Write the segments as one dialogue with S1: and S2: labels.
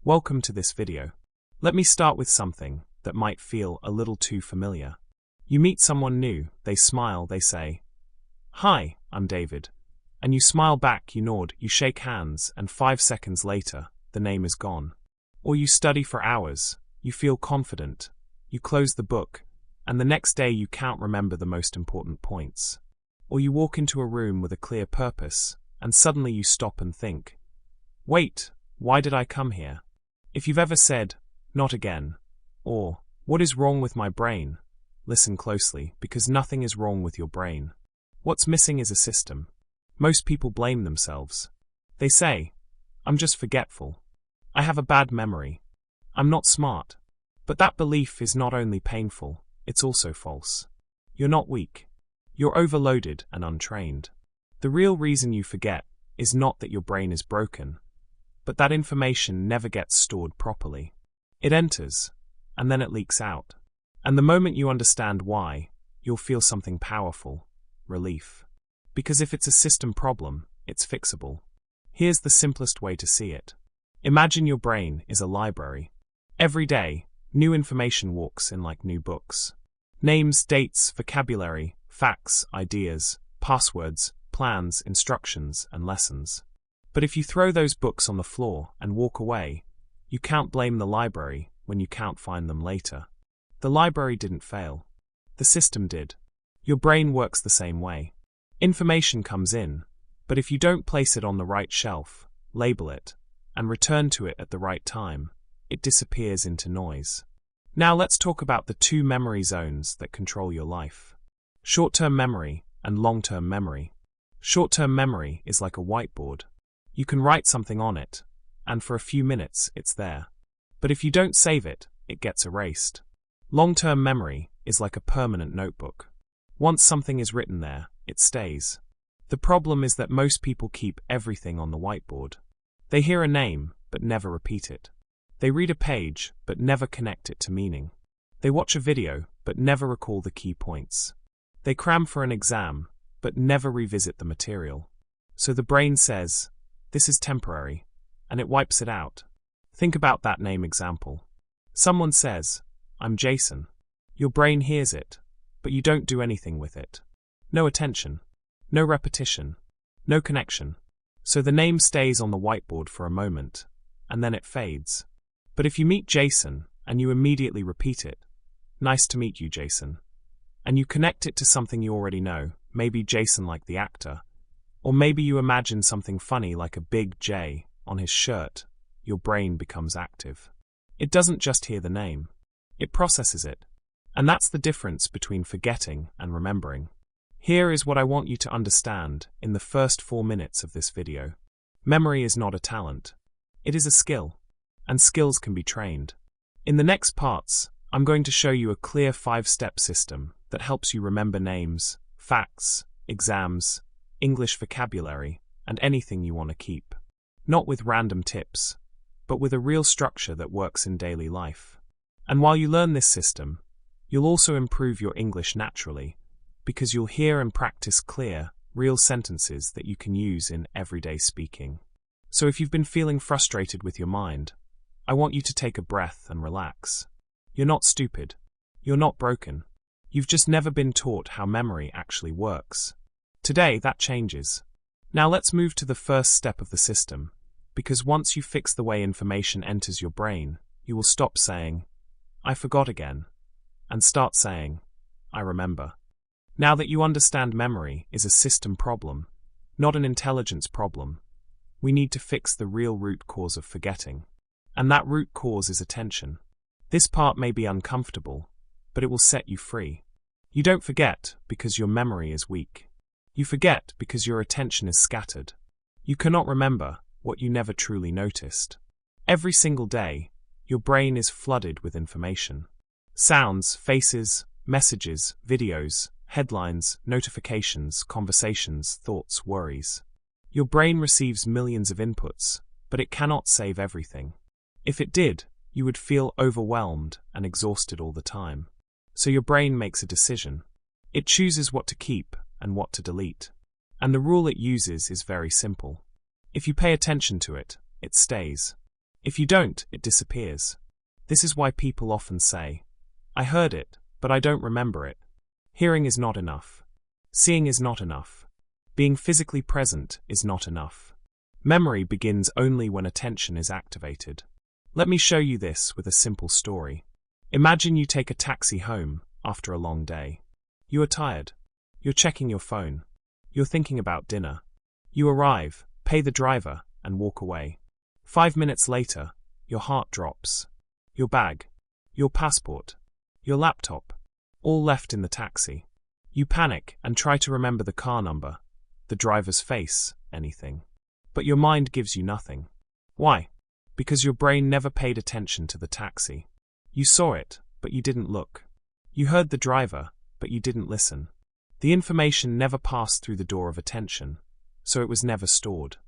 S1: Welcome to this video. Let me start with something that might feel a little too familiar. You meet someone new, they smile, they say, "Hi, I'm David." And you smile back, you nod, you shake hands, and 5 seconds later, the name is gone. Or you study for hours, you feel confident, you close the book, and the next day you can't remember the most important points. Or you walk into a room with a clear purpose, and suddenly you stop and think, "Wait, why did I come here?" If you've ever said, "Not again," or "What is wrong with my brain?" listen closely, because nothing is wrong with your brain. What's missing is a system. Most people blame themselves. They say, "I'm just forgetful. I have a bad memory. I'm not smart." But that belief is not only painful, it's also false. You're not weak. You're overloaded and untrained. The real reason you forget is not that your brain is broken, but that information never gets stored properly. It enters, and then it leaks out. And the moment you understand why, you'll feel something powerful: relief. Because if it's a system problem, it's fixable. Here's the simplest way to see it. Imagine your brain is a library. Every day, new information walks in like new books. Names, dates, vocabulary, facts, ideas, passwords, plans, instructions, and lessons. But if you throw those books on the floor and walk away, you can't blame the library when you can't find them later. The library didn't fail. The system did. Your brain works the same way. Information comes in, but if you don't place it on the right shelf, label it, and return to it at the right time, it disappears into noise. Now let's talk about the two memory zones that control your life: short-term memory and long-term memory. Short-term memory is like a whiteboard. You can write something on it, and for a few minutes it's there. But if you don't save it, it gets erased. Long-term memory is like a permanent notebook. Once something is written there, it stays. The problem is that most people keep everything on the whiteboard. They hear a name, but never repeat it. They read a page, but never connect it to meaning. They watch a video, but never recall the key points. They cram for an exam, but never revisit the material. So the brain says, "This is temporary," and it wipes it out. Think about that name example. Someone says, "I'm Jason." Your brain hears it, but you don't do anything with it. No attention, no repetition, no connection. So the name stays on the whiteboard for a moment, and then it fades. But if you meet Jason, and you immediately repeat it, "Nice to meet you, Jason," and you connect it to something you already know, maybe Jason like the actor, or maybe you imagine something funny like a big J on his shirt, your brain becomes active. It doesn't just hear the name, it processes it. And that's the difference between forgetting and remembering. Here is what I want you to understand in the first 4 minutes of this video. Memory is not a talent. It is a skill, and skills can be trained. In the next parts, I'm going to show you a clear 5-step system that helps you remember names, facts, exams, English vocabulary, and anything you want to keep. Not with random tips, but with a real structure that works in daily life. And while you learn this system, you'll also improve your English naturally, because you'll hear and practice clear, real sentences that you can use in everyday speaking. So if you've been feeling frustrated with your mind, I want you to take a breath and relax. You're not stupid. You're not broken. You've just never been taught how memory actually works. Today, that changes. Now let's move to the first step of the system, because once you fix the way information enters your brain, you will stop saying, "I forgot again," and start saying, "I remember." Now that you understand memory is a system problem, not an intelligence problem, we need to fix the real root cause of forgetting. And that root cause is attention. This part may be uncomfortable, but it will set you free. You don't forget because your memory is weak. You forget because your attention is scattered. You cannot remember what you never truly noticed. Every single day, your brain is flooded with information. Sounds, faces, messages, videos, headlines, notifications, conversations, thoughts, worries. Your brain receives millions of inputs, but it cannot save everything. If it did, you would feel overwhelmed and exhausted all the time. So your brain makes a decision. It chooses what to keep and what to delete. And the rule it uses is very simple. If you pay attention to it, it stays. If you don't, it disappears. This is why people often say, "I heard it, but I don't remember it." Hearing is not enough. Seeing is not enough. Being physically present is not enough. Memory begins only when attention is activated. Let me show you this with a simple story. Imagine you take a taxi home after a long day. You are tired. You're checking your phone. You're thinking about dinner. You arrive, pay the driver, and walk away. 5 minutes later, your heart drops. Your bag, your passport, your laptop, all left in the taxi. You panic and try to remember the car number, the driver's face, anything. But your mind gives you nothing. Why? Because your brain never paid attention to the taxi. You saw it, but you didn't look. You heard the driver, but you didn't listen. The information never passed through the door of attention, so it was never stored.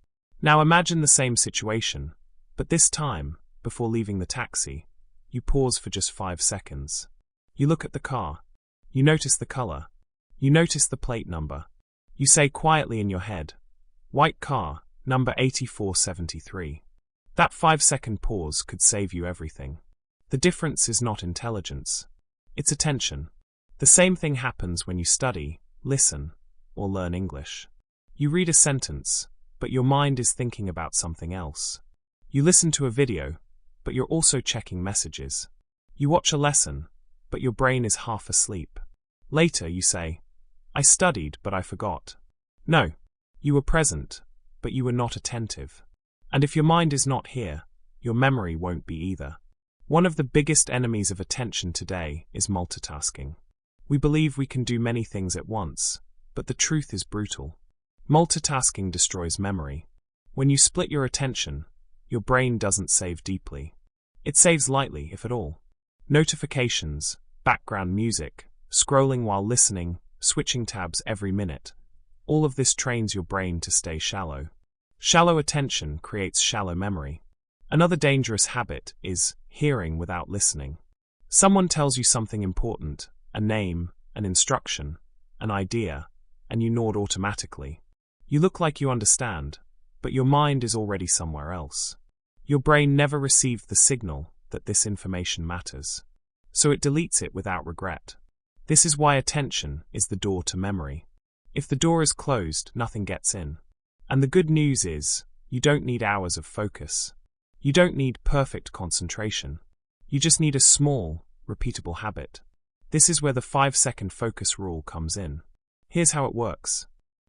S1: Now imagine the same situation, but this time, before leaving the taxi, you pause for just 5 seconds. You look at the car. You notice the color. You notice the plate number. You say quietly in your head, "White car, number 8473. That 5-second pause could save you everything. The difference is not intelligence. It's attention. The same thing happens when you study, listen, or learn English. You read a sentence, but your mind is thinking about something else. You listen to a video, but you're also checking messages. You watch a lesson, but your brain is half asleep. Later you say, "I studied, but I forgot." No, you were present, but you were not attentive. And if your mind is not here, your memory won't be either. One of the biggest enemies of attention today is multitasking. We believe we can do many things at once, but the truth is brutal. Multitasking destroys memory. When you split your attention, your brain doesn't save deeply. It saves lightly, if at all. Notifications, background music, scrolling while listening, switching tabs every minute. All of this trains your brain to stay shallow. Shallow attention creates shallow memory. Another dangerous habit is hearing without listening. Someone tells you something important, a name, an instruction, an idea, and you nod automatically. You look like you understand, but your mind is already somewhere else. Your brain never received the signal that this information matters, so it deletes it without regret. This is why attention is the door to memory. If the door is closed, nothing gets in. And the good news is, you don't need hours of focus. You don't need perfect concentration. You just need a small, repeatable habit. This is where the 5-second focus rule comes in. Here's how it works.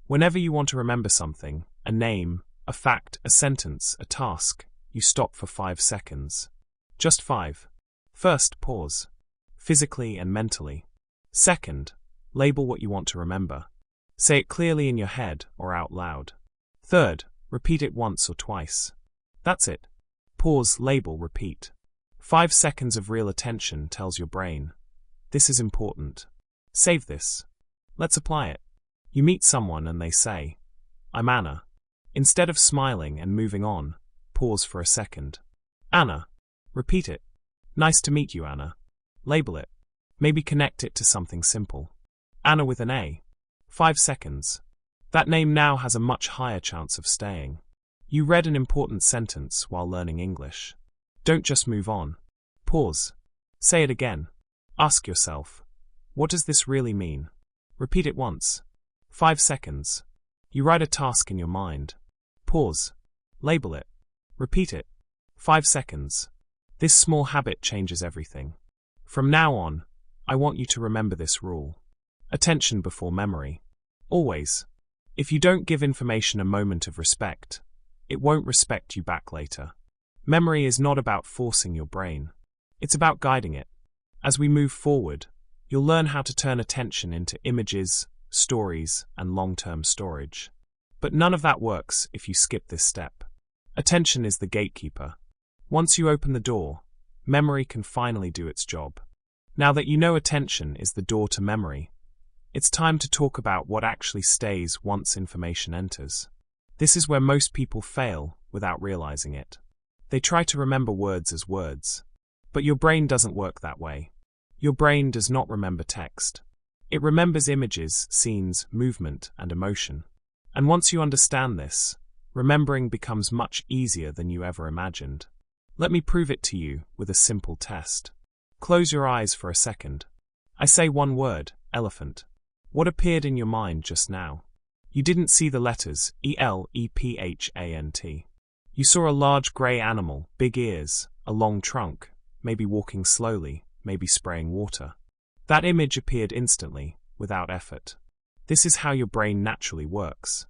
S1: Whenever you want to remember something, a name, a fact, a sentence, a task, you stop for 5 seconds. Just 5. First, pause. Physically and mentally. Second, label what you want to remember. Say it clearly in your head or out loud. Third, repeat it once or twice. That's it. Pause, label, repeat. 5 seconds of real attention tells your brain, this is important. Save this. Let's apply it. You meet someone and they say, "I'm Anna." Instead of smiling and moving on, pause for a second. "Anna." Repeat it. "Nice to meet you, Anna." Label it. Maybe connect it to something simple. Anna with an A. 5 seconds. That name now has a much higher chance of staying. You read an important sentence while learning English. Don't just move on. Pause. Say it again. Ask yourself, what does this really mean? Repeat it once. 5 seconds. You write a task in your mind. Pause. Label it. Repeat it. 5 seconds. This small habit changes everything. From now on, I want you to remember this rule. Attention before memory. Always. If you don't give information a moment of respect, it won't respect you back later. Memory is not about forcing your brain. It's about guiding it. As we move forward, you'll learn how to turn attention into images, stories, and long-term storage. But none of that works if you skip this step. Attention is the gatekeeper. Once you open the door, memory can finally do its job. Now that you know attention is the door to memory, it's time to talk about what actually stays once information enters. This is where most people fail without realizing it. They try to remember words as words. But your brain doesn't work that way. Your brain does not remember text. It remembers images, scenes, movement, and emotion. And once you understand this, remembering becomes much easier than you ever imagined. Let me prove it to you with a simple test. Close your eyes for a second. I say one word, elephant. What appeared in your mind just now? You didn't see the letters ELEPHANT. You saw a large grey animal, big ears, a long trunk, maybe walking slowly, maybe spraying water. That image appeared instantly, without effort. This is how your brain naturally works.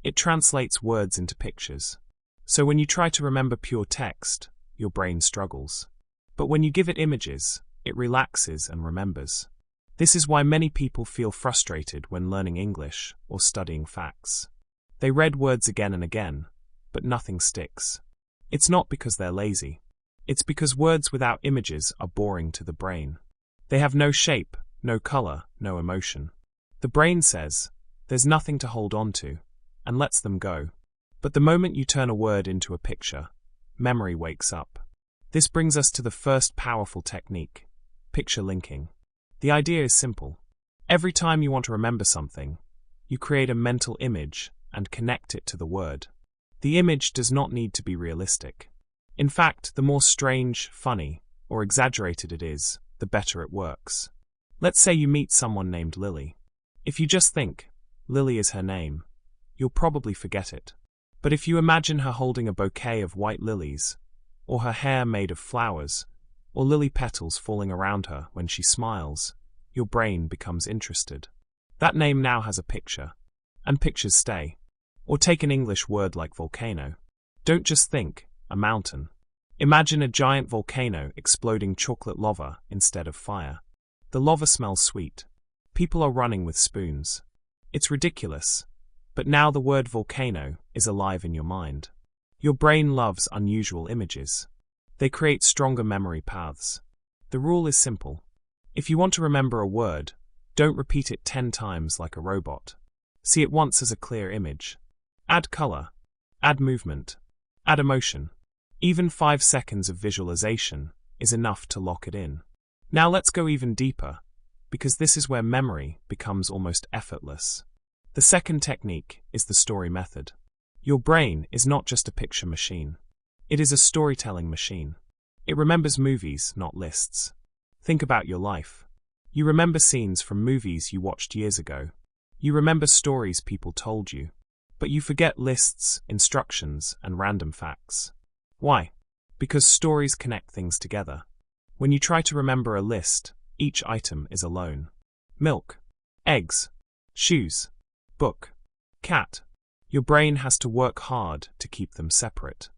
S1: It translates words into pictures. So when you try to remember pure text, your brain struggles. But when you give it images, it relaxes and remembers. This is why many people feel frustrated when learning English or studying facts. They read words again and again, but nothing sticks. It's not because they're lazy. It's because words without images are boring to the brain. They have no shape, no color, no emotion. The brain says, there's nothing to hold on to, and lets them go. But the moment you turn a word into a picture, memory wakes up. This brings us to the first powerful technique, picture linking. The idea is simple. Every time you want to remember something, you create a mental image and connect it to the word. The image does not need to be realistic. In fact, the more strange, funny, or exaggerated it is, the better it works. Let's say you meet someone named Lily. If you just think, Lily is her name, you'll probably forget it. But if you imagine her holding a bouquet of white lilies, or her hair made of flowers, or lily petals falling around her when she smiles, your brain becomes interested. That name now has a picture, and pictures stay. Or take an English word like volcano. Don't just think, a mountain. Imagine a giant volcano exploding chocolate lava instead of fire. The lava smells sweet. People are running with spoons. It's ridiculous, but now the word volcano is alive in your mind. Your brain loves unusual images. They create stronger memory paths. The rule is simple. If you want to remember a word, don't repeat it 10 times like a robot. See it once as a clear image. Add color. Add movement. Add emotion. Even 5 seconds of visualization is enough to lock it in. Now let's go even deeper, because this is where memory becomes almost effortless. The second technique is the story method. Your brain is not just a picture machine. It is a storytelling machine. It remembers movies, not lists. Think about your life. You remember scenes from movies you watched years ago. You remember stories people told you. But you forget lists, instructions, and random facts. Why? Because stories connect things together. When you try to remember a list, each item is alone. Milk, eggs, shoes, book, cat. Your brain has to work hard to keep them separate.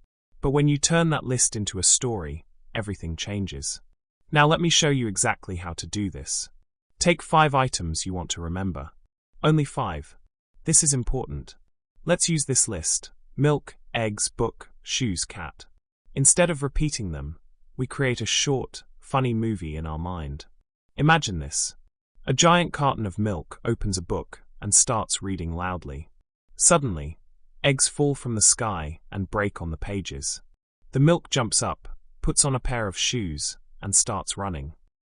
S1: But when you turn that list into a story, everything changes. Now let me show you exactly how to do this. Take 5 items you want to remember. Only 5. This is important. Let's use this list: milk, eggs, book, shoes, cat. Instead of repeating them, we create a short, funny movie in our mind. Imagine this. A giant carton of milk opens a book and starts reading loudly. Suddenly, eggs fall from the sky and break on the pages. The milk jumps up, puts on a pair of shoes, and starts running.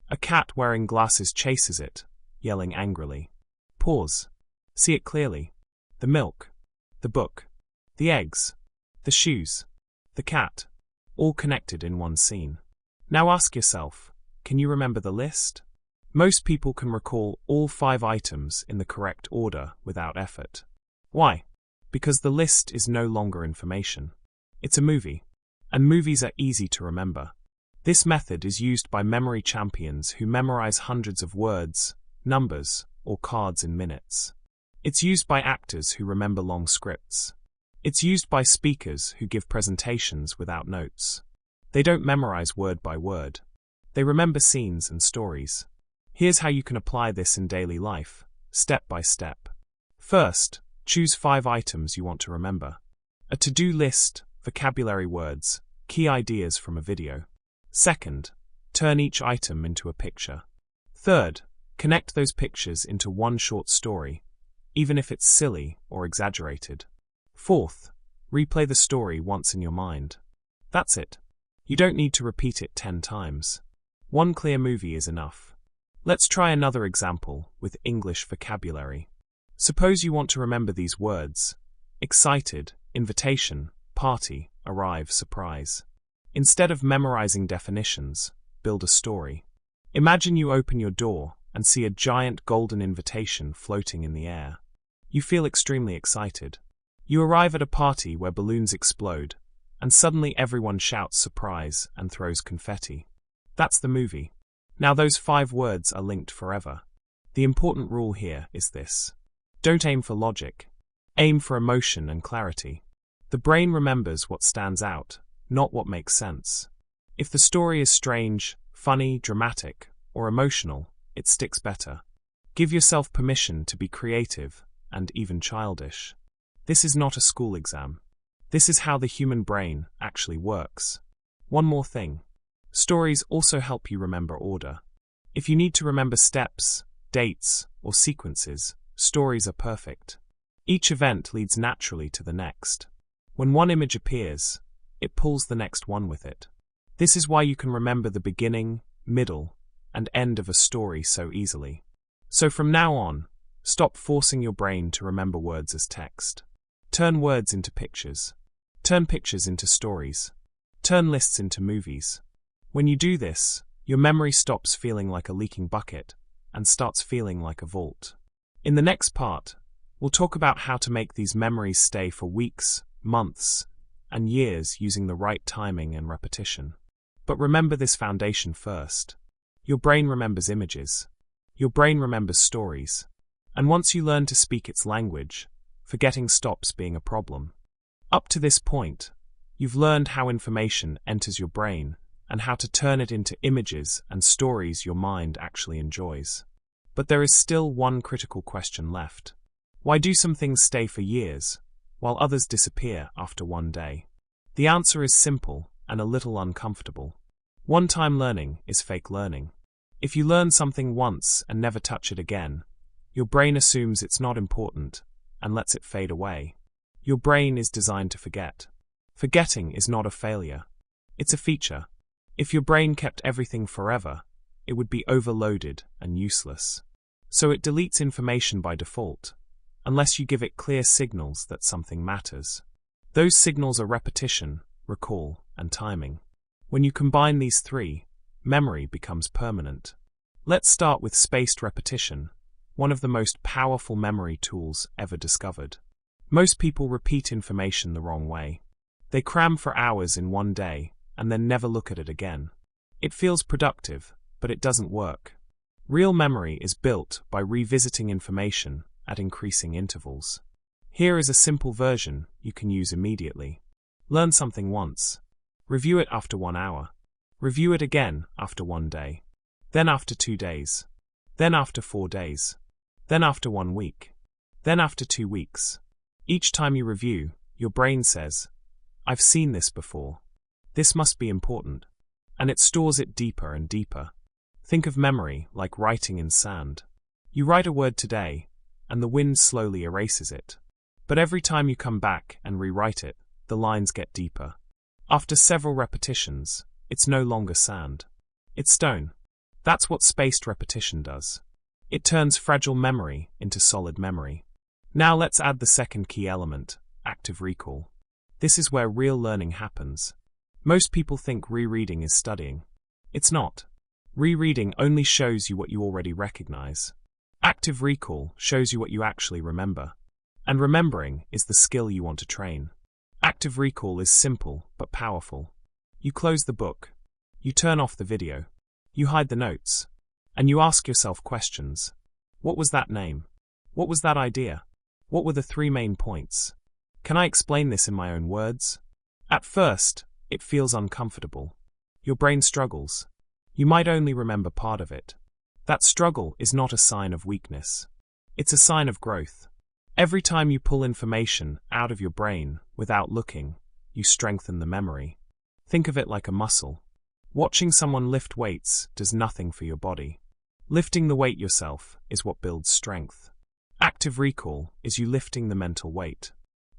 S1: A cat wearing glasses chases it, yelling angrily. Pause. See it clearly. The milk, the book, the eggs, the shoes, the cat, all connected in one scene. Now ask yourself, can you remember the list? Most people can recall all 5 items in the correct order without effort. Why? Because the list is no longer information. It's a movie, and movies are easy to remember. This method is used by memory champions who memorize hundreds of words, numbers, or cards in minutes. It's used by actors who remember long scripts. It's used by speakers who give presentations without notes. They don't memorize word by word. They remember scenes and stories. Here's how you can apply this in daily life, step by step. First, choose 5 items you want to remember. A to-do list, vocabulary words, key ideas from a video. Second, turn each item into a picture. Third, connect those pictures into one short story, even if it's silly or exaggerated. Fourth, replay the story once in your mind. That's it. You don't need to repeat it 10 times. One clear movie is enough. Let's try another example with English vocabulary. Suppose you want to remember these words: excited, invitation, party, arrive, surprise. Instead of memorizing definitions, build a story. Imagine you open your door and see a giant golden invitation floating in the air. You feel extremely excited. You arrive at a party where balloons explode, and suddenly everyone shouts surprise and throws confetti. That's the movie. Now those 5 words are linked forever. The important rule here is this. Don't aim for logic. Aim for emotion and clarity. The brain remembers what stands out, not what makes sense. If the story is strange, funny, dramatic, or emotional, it sticks better. Give yourself permission to be creative and even childish. This is not a school exam. This is how the human brain actually works. One more thing. Stories also help you remember order. If you need to remember steps, dates, or sequences, stories are perfect. Each event leads naturally to the next. When one image appears, it pulls the next one with it. This is why you can remember the beginning, middle, and end of a story so easily. So from now on, stop forcing your brain to remember words as text. Turn words into pictures. Turn pictures into stories. Turn lists into movies. When you do this, your memory stops feeling like a leaking bucket and starts feeling like a vault. In the next part, we'll talk about how to make these memories stay for weeks, months, and years using the right timing and repetition. But remember this foundation first. Your brain remembers images. Your brain remembers stories. And once you learn to speak its language, forgetting stops being a problem. Up to this point, you've learned how information enters your brain and how to turn it into images and stories your mind actually enjoys. But there is still one critical question left. Why do some things stay for years, while others disappear after one day? The answer is simple and a little uncomfortable. One-time learning is fake learning. If you learn something once and never touch it again, your brain assumes it's not important and lets it fade away. Your brain is designed to forget. Forgetting is not a failure. It's a feature. If your brain kept everything forever, it would be overloaded and useless. So it deletes information by default, unless you give it clear signals that something matters. Those signals are repetition, recall, and timing. When you combine these 3, memory becomes permanent. Let's start with spaced repetition, one of the most powerful memory tools ever discovered. Most people repeat information the wrong way. They cram for hours in one day and then never look at it again. It feels productive, but it doesn't work. Real memory is built by revisiting information at increasing intervals. Here is a simple version you can use immediately. Learn something once. Review it after 1 hour. Review it again after 1 day. Then after 2 days. Then after 4 days. Then after 1 week. Then after 2 weeks. Each time you review, your brain says, "I've seen this before. This must be important." And it stores it deeper and deeper. Think of memory like writing in sand. You write a word today, and the wind slowly erases it. But every time you come back and rewrite it, the lines get deeper. After several repetitions, it's no longer sand. It's stone. That's what spaced repetition does. It turns fragile memory into solid memory. Now let's add the second key element, active recall. This is where real learning happens. Most people think rereading is studying. It's not. Rereading only shows you what you already recognize. Active recall shows you what you actually remember. And remembering is the skill you want to train. Active recall is simple but powerful. You close the book. You turn off the video. You hide the notes. And you ask yourself questions. What was that name? What was that idea? What were the 3 main points? Can I explain this in my own words? At first, it feels uncomfortable. Your brain struggles. You might only remember part of it. That struggle is not a sign of weakness. It's a sign of growth. Every time you pull information out of your brain without looking, you strengthen the memory. Think of it like a muscle. Watching someone lift weights does nothing for your body. Lifting the weight yourself is what builds strength. Active recall is you lifting the mental weight.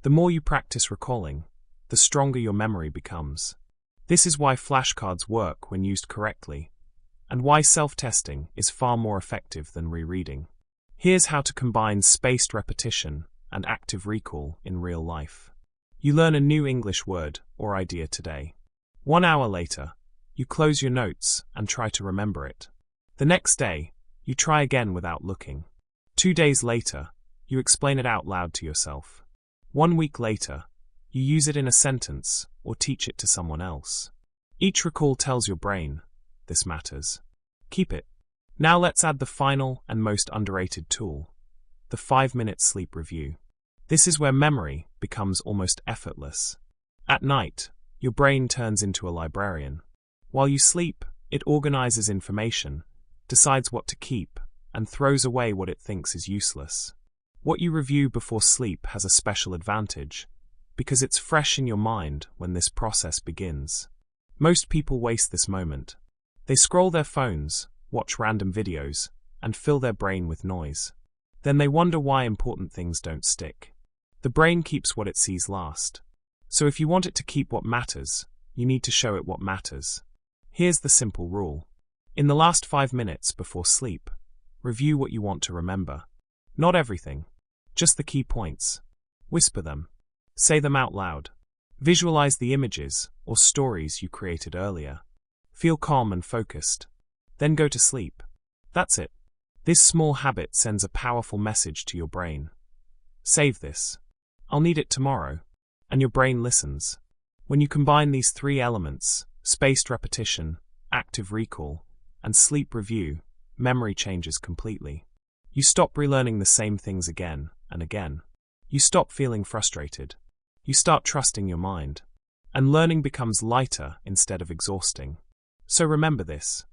S1: The more you practice recalling, the stronger your memory becomes. This is why flashcards work when used correctly, and why self-testing is far more effective than rereading. Here's how to combine spaced repetition and active recall in real life. You learn a new English word or idea today. 1 hour later, you close your notes and try to remember it. The next day, you try again without looking. 2 days later, you explain it out loud to yourself. 1 week later, you use it in a sentence or teach it to someone else. Each recall tells your brain, this matters. Keep it. Now let's add the final and most underrated tool, the 5-minute sleep review. This is where memory becomes almost effortless. At night, your brain turns into a librarian. While you sleep, it organizes information, decides what to keep, and throws away what it thinks is useless. What you review before sleep has a special advantage, because it's fresh in your mind when this process begins. Most people waste this moment. They scroll their phones, watch random videos, and fill their brain with noise. Then they wonder why important things don't stick. The brain keeps what it sees last. So if you want it to keep what matters, you need to show it what matters. Here's the simple rule. In the last 5 minutes before sleep, review what you want to remember. Not everything, just the key points. Whisper them. Say them out loud. Visualize the images or stories you created earlier. Feel calm and focused. Then go to sleep. That's it. This small habit sends a powerful message to your brain. Save this. I'll need it tomorrow. And your brain listens. When you combine these 3 elements, spaced repetition, active recall, and sleep review, memory changes completely. You stop relearning the same things again and again. You stop feeling frustrated. You start trusting your mind. And learning becomes lighter instead of exhausting. So remember this.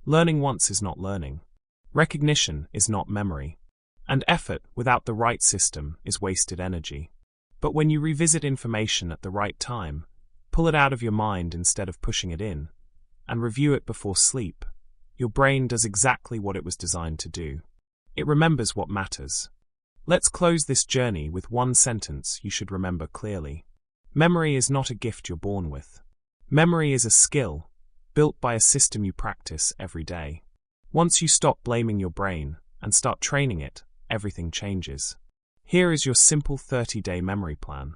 S1: Learning once is not learning. Recognition is not memory. And effort without the right system is wasted energy. But when you revisit information at the right time, pull it out of your mind instead of pushing it in, and review it before sleep, your brain does exactly what it was designed to do. It remembers what matters. Let's close this journey with one sentence you should remember clearly. Memory is not a gift you're born with. Memory is a skill, built by a system you practice every day. Once you stop blaming your brain and start training it, everything changes. Here is your simple 30-day memory plan.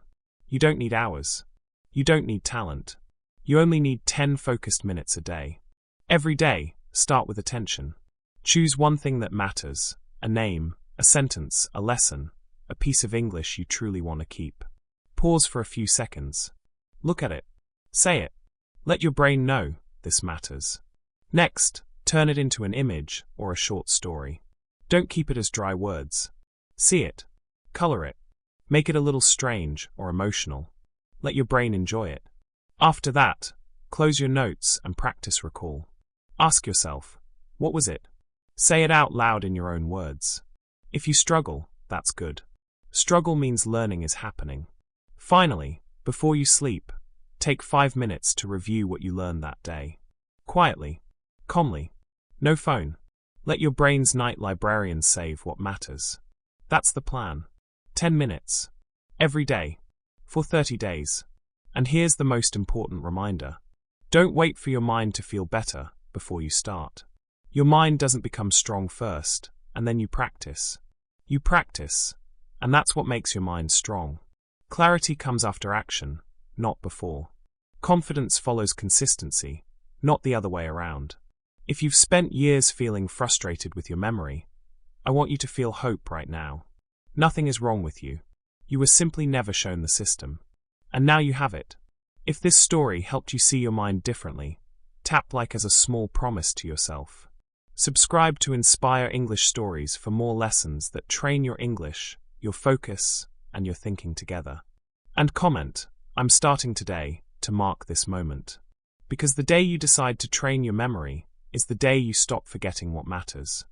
S1: You don't need hours. You don't need talent. You only need 10 focused minutes a day. Every day, start with attention. Choose one thing that matters, a name, a sentence, a lesson, a piece of English you truly want to keep. Pause for a few seconds. Look at it. Say it. Let your brain know this matters. Next, turn it into an image or a short story. Don't keep it as dry words. See it. Color it. Make it a little strange or emotional. Let your brain enjoy it. After that, close your notes and practice recall. Ask yourself, what was it? Say it out loud in your own words. If you struggle, that's good. Struggle means learning is happening. Finally, before you sleep, take 5 minutes to review what you learned that day. Quietly, calmly, no phone. Let your brain's night librarian save what matters. That's the plan. 10 minutes. Every day. For 30 days. And here's the most important reminder. Don't wait for your mind to feel better before you start. Your mind doesn't become strong first, and then you practice. You practice, and that's what makes your mind strong. Clarity comes after action, not before. Confidence follows consistency, not the other way around. If you've spent years feeling frustrated with your memory, I want you to feel hope right now. Nothing is wrong with you. You were simply never shown the system. And now you have it. If this story helped you see your mind differently, tap like as a small promise to yourself. Subscribe to Inspire English Stories for more lessons that train your English, your focus, and your thinking together. And comment, I'm starting today, to mark this moment. Because the day you decide to train your memory is the day you stop forgetting what matters.